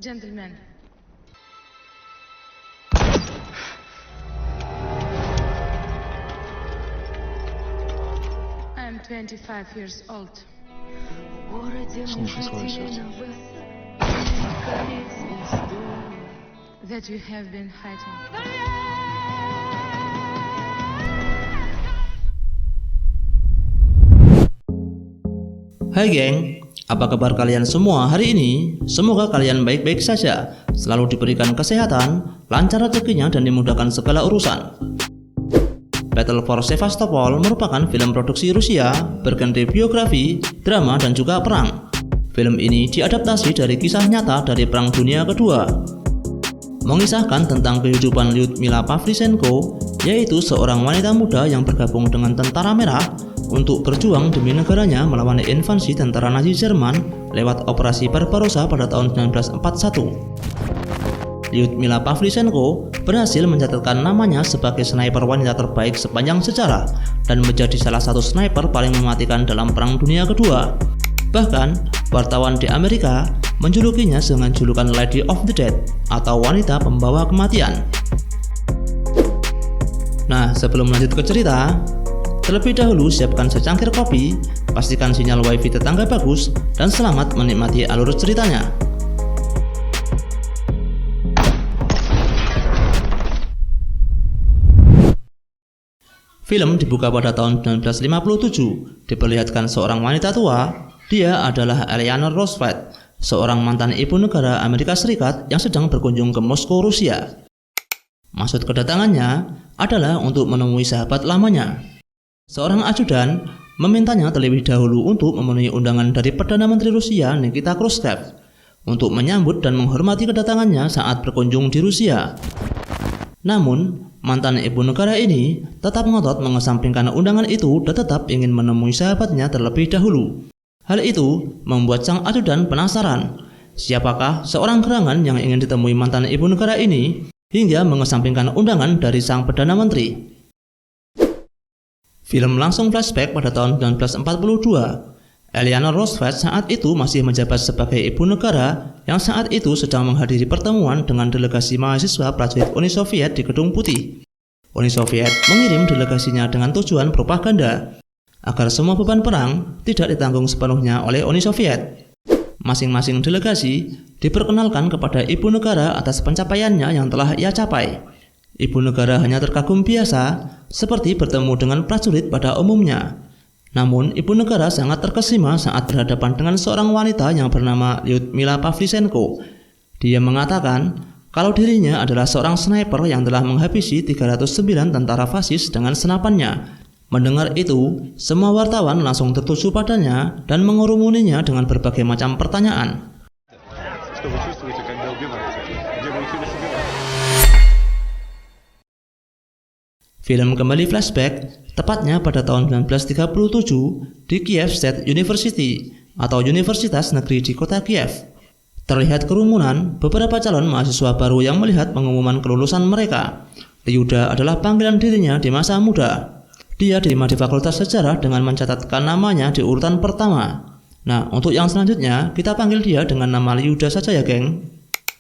Gentlemen, I am 25 years old. That you have been hiding. Hai geng, apa kabar kalian semua hari ini? Semoga kalian baik-baik saja, selalu diberikan kesehatan, lancar rezekinya dan dimudahkan segala urusan. Battle for Sevastopol merupakan film produksi Rusia bergenre biografi, drama dan juga perang. Film ini diadaptasi dari kisah nyata dari Perang Dunia Kedua. Mengisahkan tentang kehidupan Lyudmila Pavlichenko, yaitu seorang wanita muda yang bergabung dengan Tentara Merah untuk berjuang demi negaranya melawan invasi tentara Nazi Jerman lewat Operasi Barbarossa pada tahun 1941. Lyudmila Pavlichenko berhasil mencatatkan namanya sebagai sniper wanita terbaik sepanjang sejarah dan menjadi salah satu sniper paling mematikan dalam Perang Dunia Kedua. Bahkan, wartawan di Amerika menjulukinya dengan julukan Lady of the Dead atau wanita pembawa kematian. Nah, sebelum lanjut ke cerita, terlebih dahulu siapkan secangkir kopi, pastikan sinyal wifi tetangga bagus, dan selamat menikmati alur ceritanya. Film dibuka pada tahun 1957, diperlihatkan seorang wanita tua. Dia adalah Eleanor Roosevelt, seorang mantan ibu negara Amerika Serikat yang sedang berkunjung ke Moskow, Rusia. Maksud kedatangannya adalah untuk menemui sahabat lamanya. Seorang ajudan memintanya terlebih dahulu untuk memenuhi undangan dari Perdana Menteri Rusia Nikita Khrushchev untuk menyambut dan menghormati kedatangannya saat berkunjung di Rusia. Namun, mantan ibu negara ini tetap ngotot mengesampingkan undangan itu dan tetap ingin menemui sahabatnya terlebih dahulu. Hal itu membuat sang ajudan penasaran, siapakah seorang gerangan yang ingin ditemui mantan ibu negara ini hingga mengesampingkan undangan dari sang Perdana Menteri. Film langsung flashback pada tahun 1942. Eleanor Roosevelt saat itu masih menjabat sebagai ibu negara yang saat itu sedang menghadiri pertemuan dengan delegasi mahasiswa prajurit Uni Soviet di Gedung Putih. Uni Soviet mengirim delegasinya dengan tujuan propaganda agar semua beban perang tidak ditanggung sepenuhnya oleh Uni Soviet. Masing-masing delegasi diperkenalkan kepada ibu negara atas pencapaiannya yang telah ia capai. Ibu negara hanya terkagum biasa, seperti bertemu dengan prajurit pada umumnya. Namun, ibu negara sangat terkesima saat berhadapan dengan seorang wanita yang bernama Lyudmila Pavlichenko. Dia mengatakan kalau dirinya adalah seorang sniper yang telah menghabisi 309 tentara fasis dengan senapannya. Mendengar itu, semua wartawan langsung tertuju padanya dan mengerumuninya dengan berbagai macam pertanyaan. Film kembali flashback, tepatnya pada tahun 1937 di Kiev State University atau Universitas Negeri di kota Kiev. Terlihat kerumunan beberapa calon mahasiswa baru yang melihat pengumuman kelulusan mereka. Lyuda adalah panggilan dirinya di masa muda. Dia diterima di Fakultas Sejarah dengan mencatatkan namanya di urutan pertama. Nah, untuk yang selanjutnya, kita panggil dia dengan nama Lyuda saja ya, geng.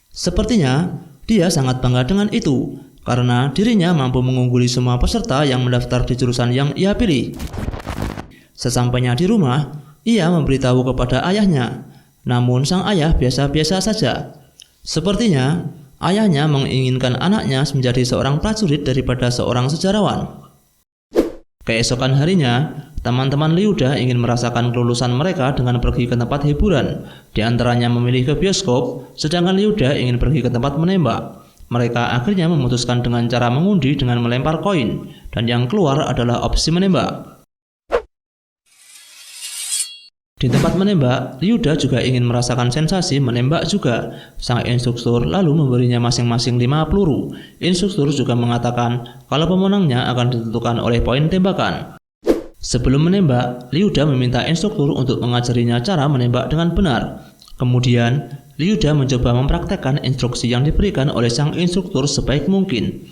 Sepertinya, dia sangat bangga dengan itu, karena dirinya mampu mengungguli semua peserta yang mendaftar di jurusan yang ia pilih. Sesampainya di rumah, ia memberitahu kepada ayahnya. Namun sang ayah biasa-biasa saja. Sepertinya, ayahnya menginginkan anaknya menjadi seorang prajurit daripada seorang sejarawan. Keesokan harinya, teman-teman Lyuda ingin merasakan kelulusan mereka dengan pergi ke tempat hiburan. Di antaranya memilih ke bioskop, sedangkan Lyuda ingin pergi ke tempat menembak. Mereka akhirnya memutuskan dengan cara mengundi dengan melempar koin, dan yang keluar adalah opsi menembak. Di tempat menembak, Lyuda juga ingin merasakan sensasi menembak juga. Sang instruktur lalu memberinya masing-masing 5 peluru. Instruktur juga mengatakan kalau pemenangnya akan ditentukan oleh poin tembakan. Sebelum menembak, Lyuda meminta instruktur untuk mengajarinya cara menembak dengan benar. Kemudian, Lyuda mencoba mempraktekkan instruksi yang diberikan oleh sang instruktur sebaik mungkin.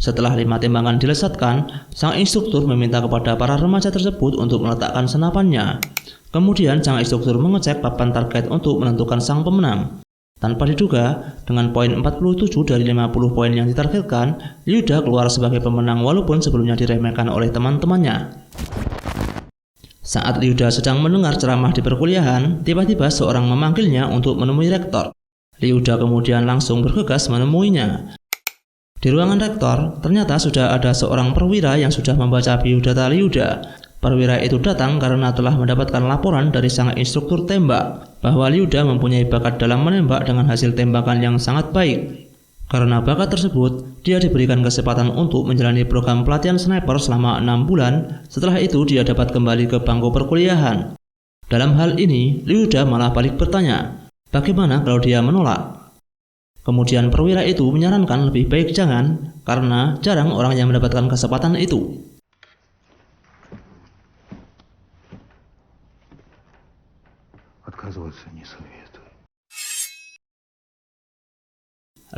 Setelah 5 tembakan dilesatkan, sang instruktur meminta kepada para remaja tersebut untuk meletakkan senapannya. Kemudian sang instruktur mengecek papan target untuk menentukan sang pemenang. Tanpa diduga, dengan poin 47 dari 50 poin yang ditargetkan, Lyuda keluar sebagai pemenang walaupun sebelumnya diremehkan oleh teman-temannya. Saat Lyuda sedang mendengar ceramah di perkuliahan, tiba-tiba seorang memanggilnya untuk menemui rektor. Lyuda kemudian langsung bergegas menemuinya. Di ruangan rektor, ternyata sudah ada seorang perwira yang sudah membaca biodata Lyuda. Perwira itu datang karena telah mendapatkan laporan dari sang instruktur tembak bahwa Lyuda mempunyai bakat dalam menembak dengan hasil tembakan yang sangat baik. Karena bakat tersebut, dia diberikan kesempatan untuk menjalani program pelatihan sniper selama 6 bulan. Setelah itu dia dapat kembali ke bangku perkuliahan. Dalam hal ini, Lyuda malah balik bertanya, bagaimana kalau dia menolak? Kemudian perwira itu menyarankan lebih baik jangan, karena jarang orang yang mendapatkan kesempatan itu.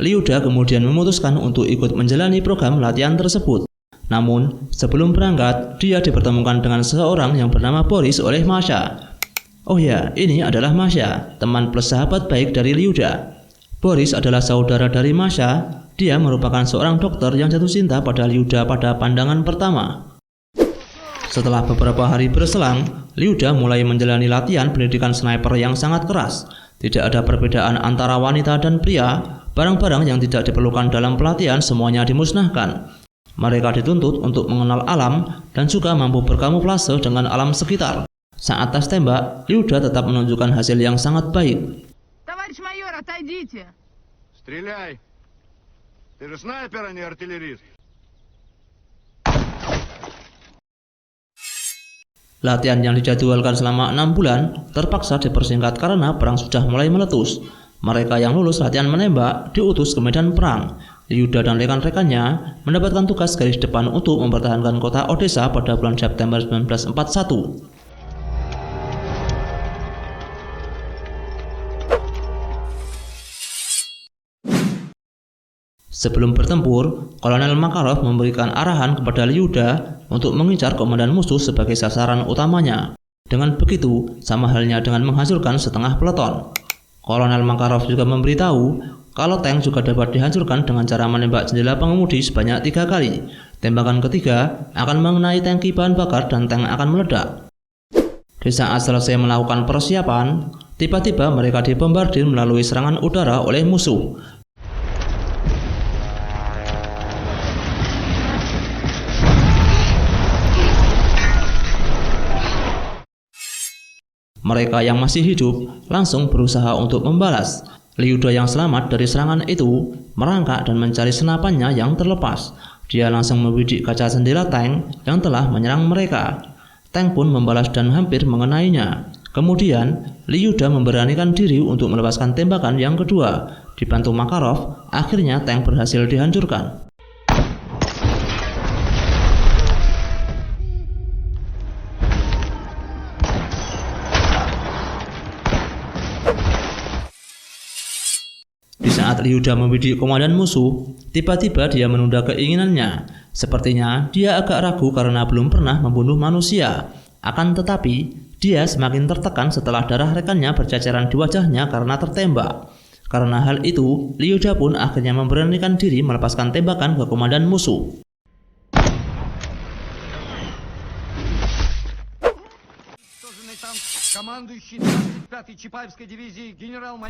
Lyuda kemudian memutuskan untuk ikut menjalani program latihan tersebut. Namun, sebelum berangkat, dia dipertemukan dengan seseorang yang bernama Boris oleh Masha. Oh ya, ini adalah Masha, teman plus sahabat baik dari Lyuda. Boris adalah saudara dari Masha. Dia merupakan seorang dokter yang jatuh cinta pada Lyuda pada pandangan pertama. Setelah beberapa hari berselang, Lyuda mulai menjalani latihan pendidikan sniper yang sangat keras. Tidak ada perbedaan antara wanita dan pria. Barang-barang yang tidak diperlukan dalam pelatihan semuanya dimusnahkan. Mereka dituntut untuk mengenal alam dan juga mampu berkamuflase dengan alam sekitar. Saat tes tembak, Lyuda tetap menunjukkan hasil yang sangat baik. Товарищ майор, отойдите! Стреляй! Ты же снайпер, а не артиллерист. Latihan yang dijadwalkan selama 6 bulan terpaksa dipersingkat karena perang sudah mulai meletus. Mereka yang lulus latihan menembak diutus ke medan perang. Lyuda dan rekan-rekannya mendapatkan tugas garis depan untuk mempertahankan kota Odessa pada bulan September 1941. Sebelum bertempur, Kolonel Makarov memberikan arahan kepada Lyuda untuk mengincar komandan musuh sebagai sasaran utamanya. Dengan begitu, sama halnya dengan menghancurkan setengah peleton. Kolonel Makarov juga memberitahu kalau tank juga dapat dihancurkan dengan cara menembak jendela pengemudi sebanyak 3 kali. Tembakan ketiga akan mengenai tangki bahan bakar dan tank akan meledak. Di saat selesai melakukan persiapan, tiba-tiba mereka dibombardir melalui serangan udara oleh musuh. Mereka yang masih hidup langsung berusaha untuk membalas. Lyuda yang selamat dari serangan itu merangkak dan mencari senapannya yang terlepas. Dia langsung membidik kaca jendela tank yang telah menyerang mereka. Tank pun membalas dan hampir mengenainya. Kemudian, Lyuda memberanikan diri untuk melepaskan tembakan yang kedua. Dibantu Makarov, akhirnya tank berhasil dihancurkan. Di saat Lyuda membidik komandan musuh, tiba-tiba dia menunda keinginannya. Sepertinya dia agak ragu karena belum pernah membunuh manusia. Akan tetapi, dia semakin tertekan setelah darah rekannya berceceran di wajahnya karena tertembak. Karena hal itu, Lyuda pun akhirnya memberanikan diri melepaskan tembakan ke komandan musuh.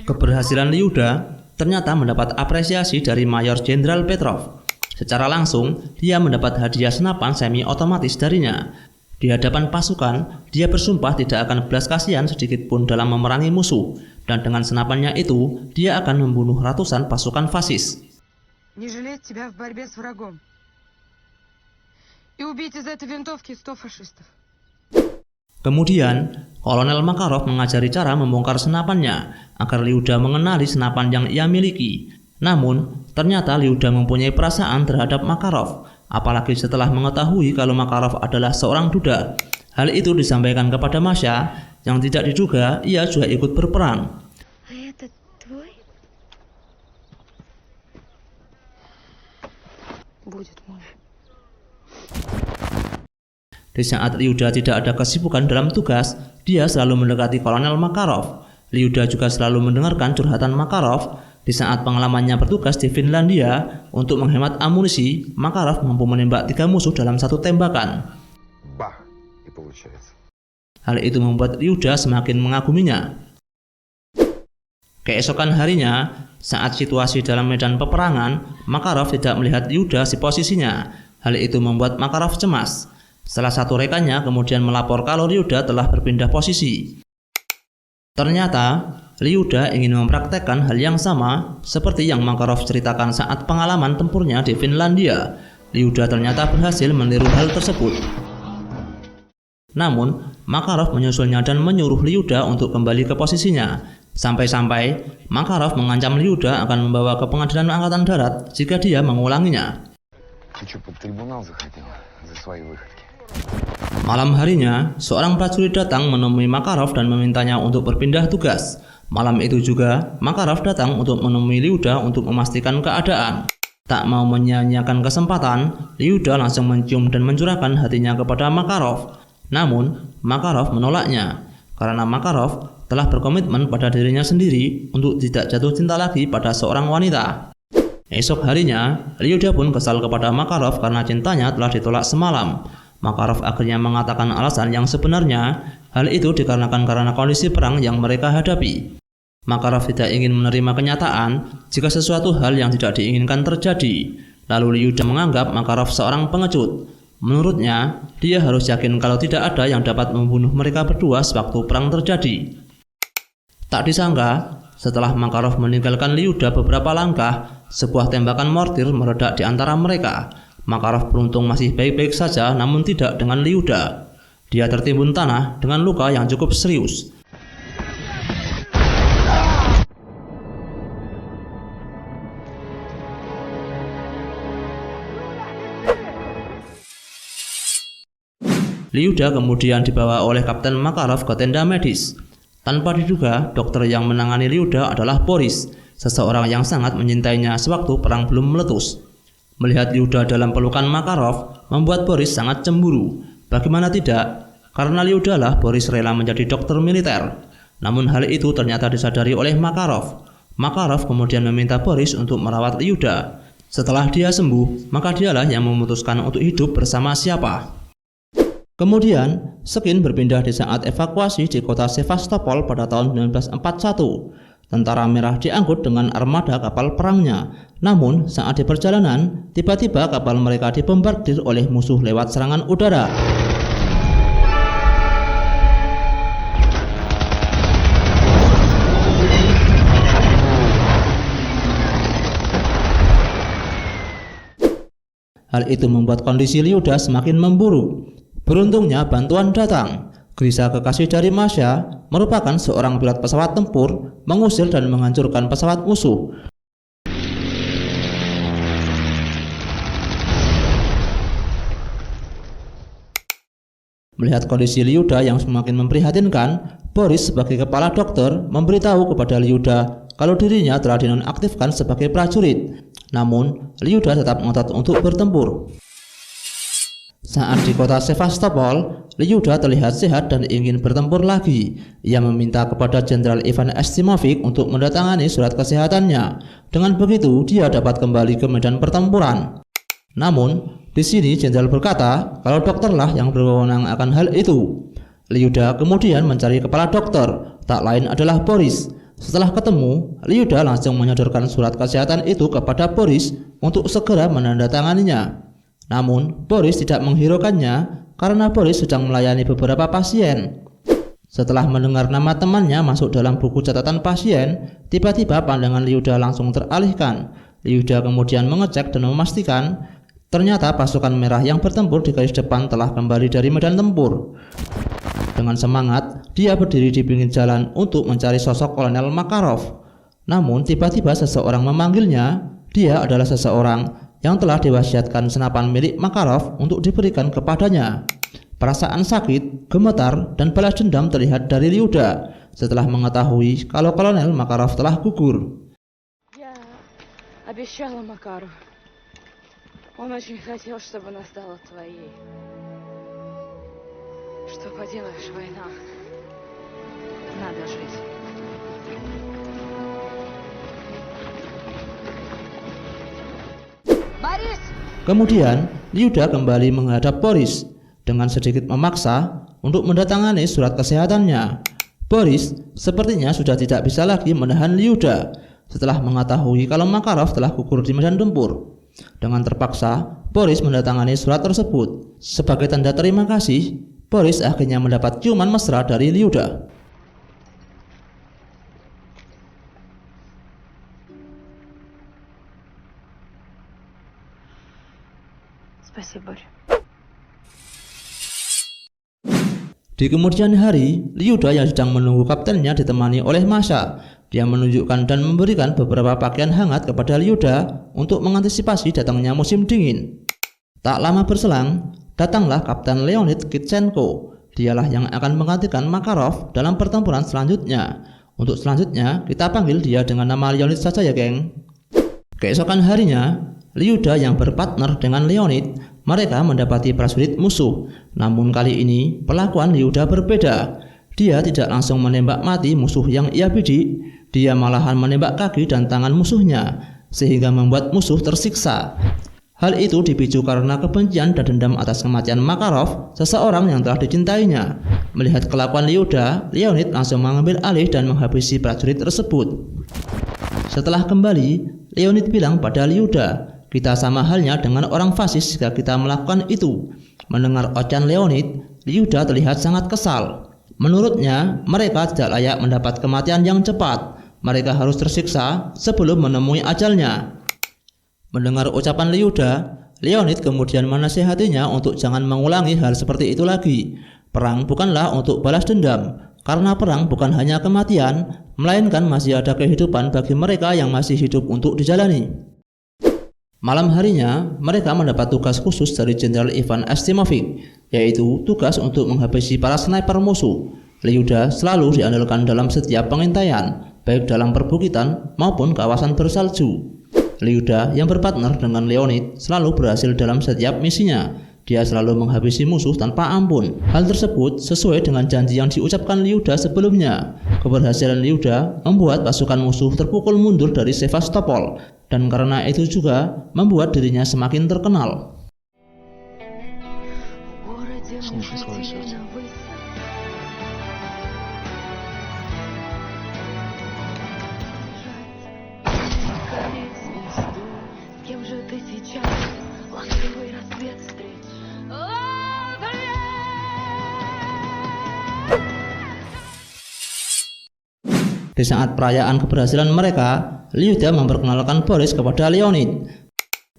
Keberhasilan Lyuda ternyata mendapat apresiasi dari Mayor Jenderal Petrov. Secara langsung, dia mendapat hadiah senapan semi-otomatis darinya. Di hadapan pasukan, dia bersumpah tidak akan belas kasihan sedikit pun dalam memerangi musuh, dan dengan senapannya itu, dia akan membunuh ratusan pasukan fasis. Не жалеть тебя в борьбе с врагом. И убить из этой винтовки 100 фашистов. Kemudian, Kolonel Makarov mengajari cara membongkar senapannya agar Lyuda mengenali senapan yang ia miliki. Namun, ternyata Lyuda mempunyai perasaan terhadap Makarov, apalagi setelah mengetahui kalau Makarov adalah seorang duda. Hal itu disampaikan kepada Masha, yang tidak diduga ia juga ikut berperang. Di saat Lyuda tidak ada kesibukan dalam tugas, dia selalu mendekati Kolonel Makarov. Liuda juga selalu mendengarkan curhatan Makarov. Di saat pengalamannya bertugas di Finlandia untuk menghemat amunisi, Makarov mampu menembak 3 musuh dalam satu tembakan. Hal itu membuat Liuda semakin mengaguminya. Keesokan harinya, saat situasi dalam medan peperangan, Makarov tidak melihat Liuda di posisinya. Hal itu membuat Makarov cemas. Salah satu rekannya kemudian melapor kalau Liuda telah berpindah posisi. Ternyata, Liuda ingin mempraktekkan hal yang sama seperti yang Makarov ceritakan saat pengalaman tempurnya di Finlandia. Liuda ternyata berhasil meniru hal tersebut. Namun, Makarov menyusulnya dan menyuruh Liuda untuk kembali ke posisinya. Sampai-sampai, Makarov mengancam Liuda akan membawa ke pengadilan Angkatan Darat jika dia mengulanginya. Malam harinya, seorang prajurit datang menemui Makarov dan memintanya untuk berpindah tugas. Malam itu juga, Makarov datang untuk menemui Liuda untuk memastikan keadaan. Tak mau menyia-nyiakan kesempatan, Liuda langsung mencium dan mencurahkan hatinya kepada Makarov. Namun, Makarov menolaknya, karena Makarov telah berkomitmen pada dirinya sendiri untuk tidak jatuh cinta lagi pada seorang wanita. Esok harinya, Liuda pun kesal kepada Makarov karena cintanya telah ditolak semalam. Makarov akhirnya mengatakan alasan yang sebenarnya, hal itu dikarenakan karena kondisi perang yang mereka hadapi. Makarov tidak ingin menerima kenyataan jika sesuatu hal yang tidak diinginkan terjadi. Lalu Liuda menganggap Makarov seorang pengecut. Menurutnya, dia harus yakin kalau tidak ada yang dapat membunuh mereka berdua sewaktu perang terjadi. Tak disangka, setelah Makarov meninggalkan Liuda beberapa langkah, sebuah tembakan mortir meledak di antara mereka. Makarov beruntung masih baik-baik saja, namun tidak dengan Liuda. Dia tertimbun tanah dengan luka yang cukup serius. Liuda kemudian dibawa oleh Kapten Makarov ke tenda medis. Tanpa diduga, dokter yang menangani Liuda adalah Boris, seseorang yang sangat menyintainya sewaktu perang belum meletus. Melihat Liuda dalam pelukan Makarov membuat Boris sangat cemburu. Bagaimana tidak? Karena Liuda lah Boris rela menjadi dokter militer. Namun hal itu ternyata disadari oleh Makarov. Makarov kemudian meminta Boris untuk merawat Liuda. Setelah dia sembuh, maka dialah yang memutuskan untuk hidup bersama siapa. Kemudian, Skin berpindah di saat evakuasi di kota Sevastopol pada tahun 1941. Tentara Merah diangkut dengan armada kapal perangnya. Namun, saat di perjalanan, tiba-tiba kapal mereka dibombardir oleh musuh lewat serangan udara. Hal itu membuat kondisi Liuda semakin memburuk. Beruntungnya bantuan datang. Grisa, kekasih dari Masha, merupakan seorang pilot pesawat tempur, mengusir dan menghancurkan pesawat musuh. Melihat kondisi Liuda yang semakin memprihatinkan, Boris sebagai kepala dokter memberitahu kepada Liuda kalau dirinya telah dinonaktifkan sebagai prajurit. Namun, Liuda tetap ngotot untuk bertempur. Saat di kota Sevastopol, Liuda terlihat sehat dan ingin bertempur lagi. Ia meminta kepada Jenderal Ivan Estimovic untuk mendatangani surat kesehatannya. Dengan begitu, dia dapat kembali ke medan pertempuran. Namun, di sini Jenderal berkata kalau dokterlah yang berwenang akan hal itu. Liuda kemudian mencari kepala dokter, tak lain adalah Boris. Setelah ketemu, Liuda langsung menyodorkan surat kesehatan itu kepada Boris untuk segera menandatanganinya. Namun, Boris tidak menghiraukannya karena Boris sedang melayani beberapa pasien. Setelah mendengar nama temannya masuk dalam buku catatan pasien, tiba-tiba pandangan Liuda langsung teralihkan. Liuda kemudian mengecek dan memastikan ternyata pasukan merah yang bertempur di garis depan telah kembali dari medan tempur. Dengan semangat, dia berdiri di pinggir jalan untuk mencari sosok Kolonel Makarov. Namun, tiba-tiba seseorang memanggilnya. Dia adalah seseorang yang telah diwasiatkan senapan milik Makarov untuk diberikan kepadanya. Perasaan sakit, gemetar, dan balas dendam terlihat dari Liuda setelah mengetahui kalau Kolonel Makarov telah gugur. Я обещала Макару. Он очень хотел, чтобы она стала твоей. Что поделаешь, война. Надо жить. Борис! Kemudian, Lyuda kembali menghadap Boris dengan sedikit memaksa untuk mendatangani surat kesehatannya. Boris sepertinya sudah tidak bisa lagi menahan Lyuda setelah mengetahui kalau Makarov telah gugur di medan tempur. Dengan terpaksa, Boris mendatangani surat tersebut. Sebagai tanda terima kasih, Boris akhirnya mendapat ciuman mesra dari Lyuda. Спасибо, Боря. Di kemudian hari, Lyuda yang sedang menunggu kaptennya ditemani oleh Masha. Dia menunjukkan dan memberikan beberapa pakaian hangat kepada Lyuda untuk mengantisipasi datangnya musim dingin. Tak lama berselang, datanglah Kapten Leonid Kitchenko. Dialah yang akan menggantikan Makarov dalam pertempuran selanjutnya. Untuk selanjutnya, kita panggil dia dengan nama Leonid saja ya, geng. Keesokan harinya, Lyuda yang berpartner dengan Leonid, mereka mendapati prajurit musuh. Namun kali ini, perlakuan Lyuda berbeda. Dia tidak langsung menembak mati musuh yang ia bidik, dia malahan menembak kaki dan tangan musuhnya, sehingga membuat musuh tersiksa. Hal itu dipicu karena kebencian dan dendam atas kematian Makarov, seseorang yang telah dicintainya. Melihat kelakuan Lyuda, Leonid langsung mengambil alih dan menghabisi prajurit tersebut. Setelah kembali, Leonid bilang pada Lyuda, kita sama halnya dengan orang fasis jika kita melakukan itu. Mendengar ocehan Leonid, Lyuda terlihat sangat kesal. Menurutnya, mereka tidak layak mendapat kematian yang cepat. Mereka harus tersiksa sebelum menemui ajalnya. Mendengar ucapan Lyuda, Leonid kemudian menasihatinya untuk jangan mengulangi hal seperti itu lagi. Perang bukanlah untuk balas dendam, karena perang bukan hanya kematian, melainkan masih ada kehidupan bagi mereka yang masih hidup untuk dijalani. Malam harinya, mereka mendapat tugas khusus dari Jenderal Ivan Estimovic, yaitu tugas untuk menghabisi para sniper musuh. Lyuda selalu diandalkan dalam setiap pengintaian, baik dalam perbukitan maupun kawasan bersalju. Lyuda yang berpartner dengan Leonid selalu berhasil dalam setiap misinya. Dia selalu menghabisi musuh tanpa ampun. Hal tersebut sesuai dengan janji yang diucapkan Lyuda sebelumnya. Keberhasilan Lyuda membuat pasukan musuh terpukul mundur dari Sevastopol, dan karena itu juga membuat dirinya semakin terkenal. Слушай свое сердце. Кем же ты сейчас? Ласковый рассвет встреч. Di saat perayaan keberhasilan mereka, Lyuda memperkenalkan Boris kepada Leonid.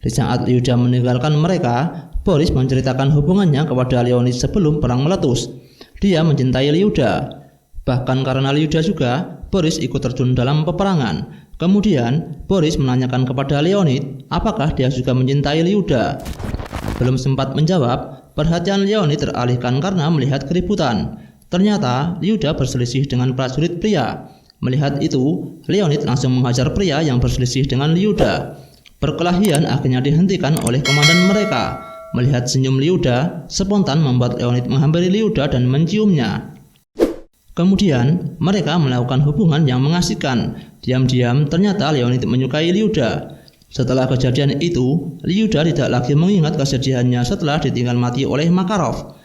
Di saat Lyuda meninggalkan mereka, Boris menceritakan hubungannya kepada Leonid sebelum perang meletus. Dia mencintai Lyuda. Bahkan karena Lyuda juga, Boris ikut terjun dalam peperangan. Kemudian, Boris menanyakan kepada Leonid apakah dia juga mencintai Lyuda. Belum sempat menjawab, perhatian Leonid teralihkan karena melihat keributan. Ternyata, Lyuda berselisih dengan prajurit pria. Melihat itu, Leonid langsung menghajar pria yang berselisih dengan Lyuda. Perkelahian akhirnya dihentikan oleh komandan mereka. Melihat senyum Lyuda, spontan membuat Leonid menghampiri Lyuda dan menciumnya. Kemudian, mereka melakukan hubungan yang mengasihkan. Diam-diam, ternyata Leonid menyukai Lyuda. Setelah kejadian itu, Lyuda tidak lagi mengingat kesedihannya setelah ditinggal mati oleh Makarov.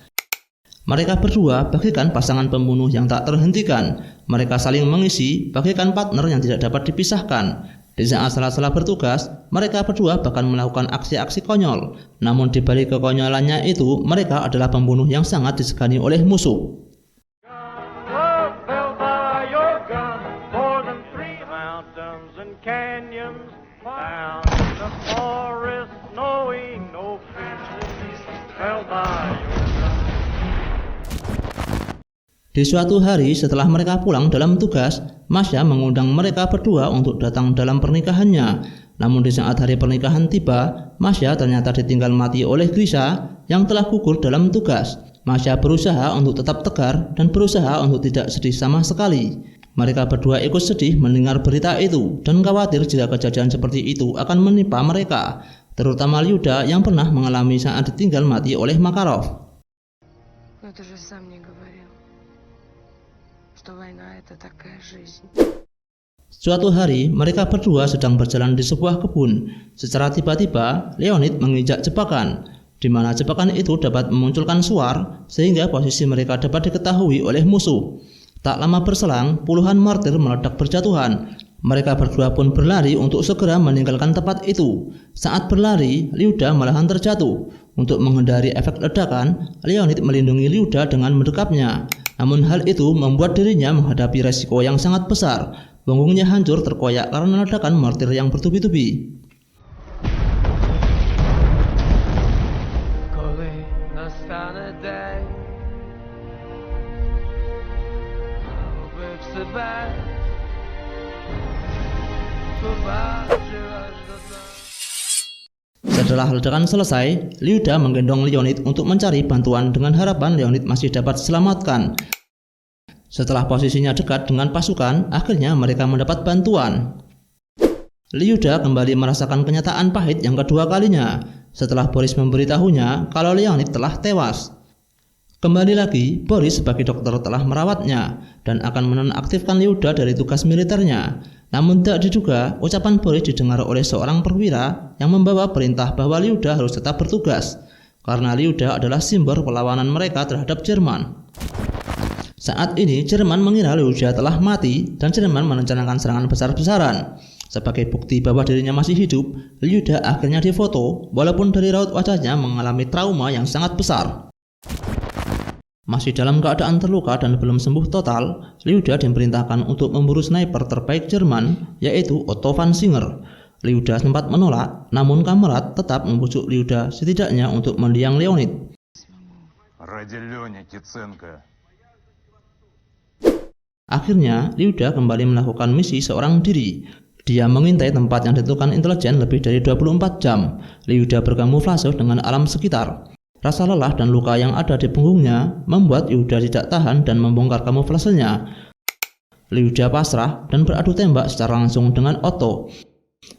Mereka berdua bagaikan pasangan pembunuh yang tak terhentikan. Mereka saling mengisi bagaikan partner yang tidak dapat dipisahkan. Di saat salah-salah bertugas, mereka berdua bahkan melakukan aksi-aksi konyol. Namun di balik kekonyolannya itu, mereka adalah pembunuh yang sangat disegani oleh musuh. Di suatu hari setelah mereka pulang dalam tugas, Masha mengundang mereka berdua untuk datang dalam pernikahannya. Namun di saat hari pernikahan tiba, Masha ternyata ditinggal mati oleh Grisha yang telah gugur dalam tugas. Masha berusaha untuk tetap tegar dan berusaha untuk tidak sedih sama sekali. Mereka berdua ikut sedih mendengar berita itu dan khawatir jika kejadian seperti itu akan menimpa mereka, terutama Lyuda yang pernah mengalami saat ditinggal mati oleh Makarov. Но ты же сам не говорил. что война — это такая жизнь. Suatu hari, mereka berdua sedang berjalan di sebuah kebun. Secara tiba-tiba, Leonid menginjak jebakan, di mana jebakan itu dapat memunculkan suar, sehingga posisi mereka dapat diketahui oleh musuh. Tak lama berselang, puluhan mortir meledak berjatuhan. Mereka berdua pun berlari untuk segera meninggalkan tempat itu. Saat berlari, Lyuda malahan terjatuh. Untuk menghindari efek ledakan, Leonid melindungi Lyuda dengan mendekapnya. Namun hal itu membuat dirinya menghadapi resiko yang sangat besar. Punggungnya hancur terkoyak karena ledakan mortir yang bertubi-tubi. Setelah ledakan selesai, Lyuda menggendong Leonid untuk mencari bantuan dengan harapan Leonid masih dapat diselamatkan. Setelah posisinya dekat dengan pasukan, akhirnya mereka mendapat bantuan. Lyuda kembali merasakan kenyataan pahit yang kedua kalinya setelah Boris memberitahunya kalau Leonid telah tewas. Kembali lagi, Boris sebagai dokter telah merawatnya dan akan menonaktifkan Lyuda dari tugas militernya. Namun tak diduga, ucapan Boris didengar oleh seorang perwira yang membawa perintah bahwa Lyuda harus tetap bertugas, karena Lyuda adalah simbol perlawanan mereka terhadap Jerman. Saat ini Jerman mengira Lyuda telah mati dan Jerman merencanakan serangan besar-besaran. Sebagai bukti bahwa dirinya masih hidup, Lyuda akhirnya difoto walaupun dari raut wajahnya mengalami trauma yang sangat besar. Masih dalam keadaan terluka dan belum sembuh total, Lyuda diperintahkan untuk memburu sniper terbaik Jerman, yaitu Otto von Singer. Lyuda sempat menolak, namun Kamerad tetap membujuk Lyuda setidaknya untuk mendiang Leonid. Ради Лёни Киценко. Akhirnya, Lyuda kembali melakukan misi seorang diri. Dia mengintai tempat yang ditentukan intelijen lebih dari 24 jam. Lyuda berkamuflase dengan alam sekitar. Rasa lelah dan luka yang ada di punggungnya membuat Lyuda tidak tahan dan membongkar kamuflasenya. Lyuda pasrah dan beradu tembak secara langsung dengan Otto.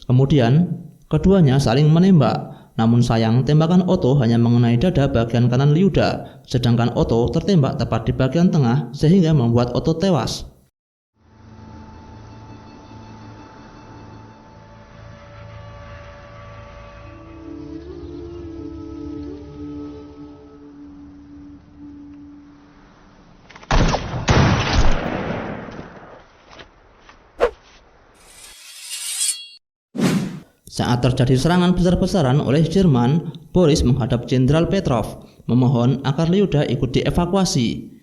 Kemudian, keduanya saling menembak. Namun sayang, tembakan Otto hanya mengenai dada bagian kanan Lyuda, sedangkan Otto tertembak tepat di bagian tengah sehingga membuat Otto tewas. Saat terjadi serangan besar-besaran oleh Jerman, Boris menghadap Jenderal Petrov, memohon agar Lyuda ikut dievakuasi.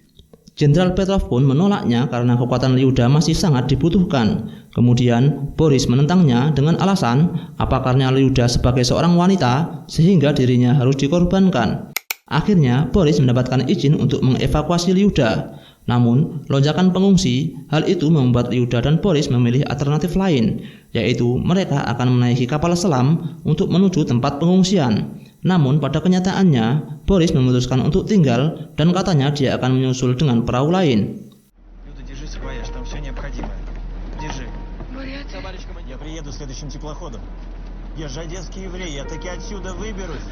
Jenderal Petrov pun menolaknya karena kekuatan Lyuda masih sangat dibutuhkan. Kemudian Boris menentangnya dengan alasan apa karena Lyuda sebagai seorang wanita sehingga dirinya harus dikorbankan. Akhirnya Boris mendapatkan izin untuk mengevakuasi Lyuda. Namun, lonjakan pengungsi, hal itu membuat Lyuda dan Boris memilih alternatif lain, yaitu mereka akan menaiki kapal selam untuk menuju tempat pengungsian. Namun, pada kenyataannya, Boris memutuskan untuk tinggal dan katanya dia akan menyusul dengan perahu lain. Я приеду следующим теплоходом. Я же одесский еврей, я таки отсюда выберусь.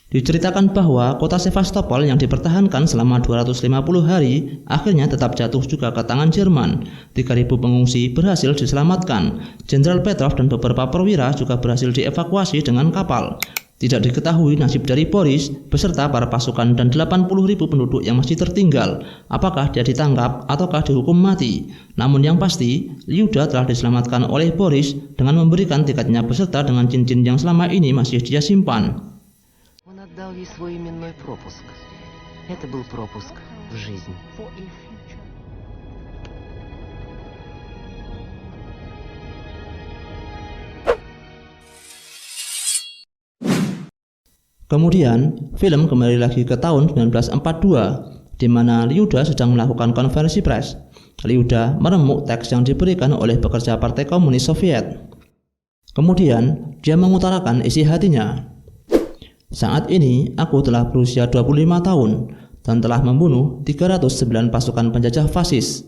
Diceritakan bahwa kota Sevastopol yang dipertahankan selama 250 hari akhirnya tetap jatuh juga ke tangan Jerman. 3.000 pengungsi berhasil diselamatkan. Jenderal Petrov dan beberapa perwira juga berhasil dievakuasi dengan kapal. Tidak diketahui nasib dari Boris beserta para pasukan dan 80.000 penduduk yang masih tertinggal. Apakah dia ditangkap ataukah dihukum mati? Namun yang pasti, Lyuda telah diselamatkan oleh Boris dengan memberikan tiketnya beserta dengan cincin yang selama ini masih dia simpan. Он отдал ей свой именной пропуск. Это был пропуск в жизнь. Kemudian, film kembali lagi ke tahun 1942, di mana Lyuda sedang melakukan konferensi pers. Lyuda meremuk teks yang diberikan oleh pekerja Partai Komunis Soviet. Kemudian, dia mengutarakan isi hatinya. Saat ini, aku telah berusia 25 tahun dan telah membunuh 309 pasukan penjajah fasis.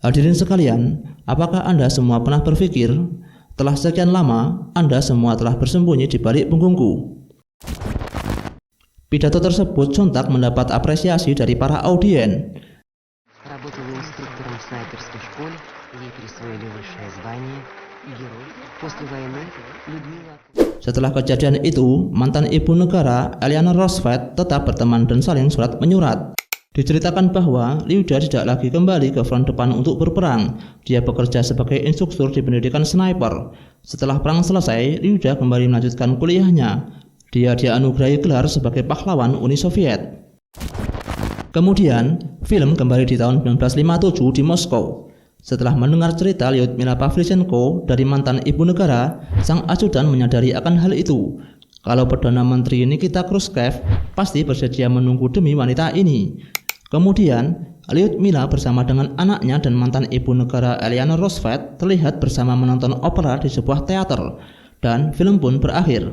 Hadirin sekalian, apakah Anda semua pernah berpikir, telah sekian lama, Anda semua telah bersembunyi di balik punggungku? Pidato tersebut sontak mendapat apresiasi dari para audien. Работала инструктором в снайперской школе, ей присвоили высшее звание «Герой». После войны Людмила... Setelah kejadian itu, mantan ibu negara Eleanor Roosevelt tetap berteman dan saling surat menyurat. Diceritakan bahwa Lyuda tidak lagi kembali ke front depan untuk berperang. Dia bekerja sebagai instruktur di pendidikan sniper. Setelah perang selesai, Lyuda kembali melanjutkan kuliahnya. Dia dianugerahi gelar sebagai pahlawan Uni Soviet. Kemudian, film kembali di tahun 1957 di Moskow. Setelah mendengar cerita Lyudmila Pavlichenko dari mantan ibu negara, sang ajudan menyadari akan hal itu. Kalau Perdana Menteri Nikita Khrushchev pasti bersedia menunggu demi wanita ini. Kemudian, Lyudmila bersama dengan anaknya dan mantan ibu negara Eleanor Roosevelt terlihat bersama menonton opera di sebuah teater, dan film pun berakhir.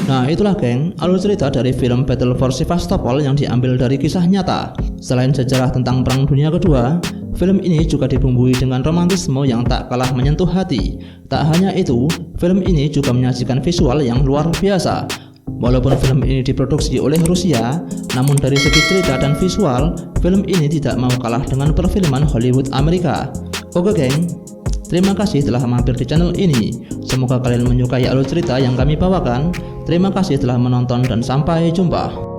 Nah, itulah geng, alur cerita dari film Battle for Sevastopol yang diambil dari kisah nyata. Selain sejarah tentang Perang Dunia Kedua, film ini juga dibumbui dengan romantisme yang tak kalah menyentuh hati. Tak hanya itu, film ini juga menyajikan visual yang luar biasa. Walaupun film ini diproduksi oleh Rusia, namun dari segi cerita dan visual, film ini tidak mau kalah dengan perfilman Hollywood Amerika. Oke geng, terima kasih telah mampir di channel ini. Semoga kalian menyukai alur cerita yang kami bawakan. Terima kasih telah menonton dan sampai jumpa.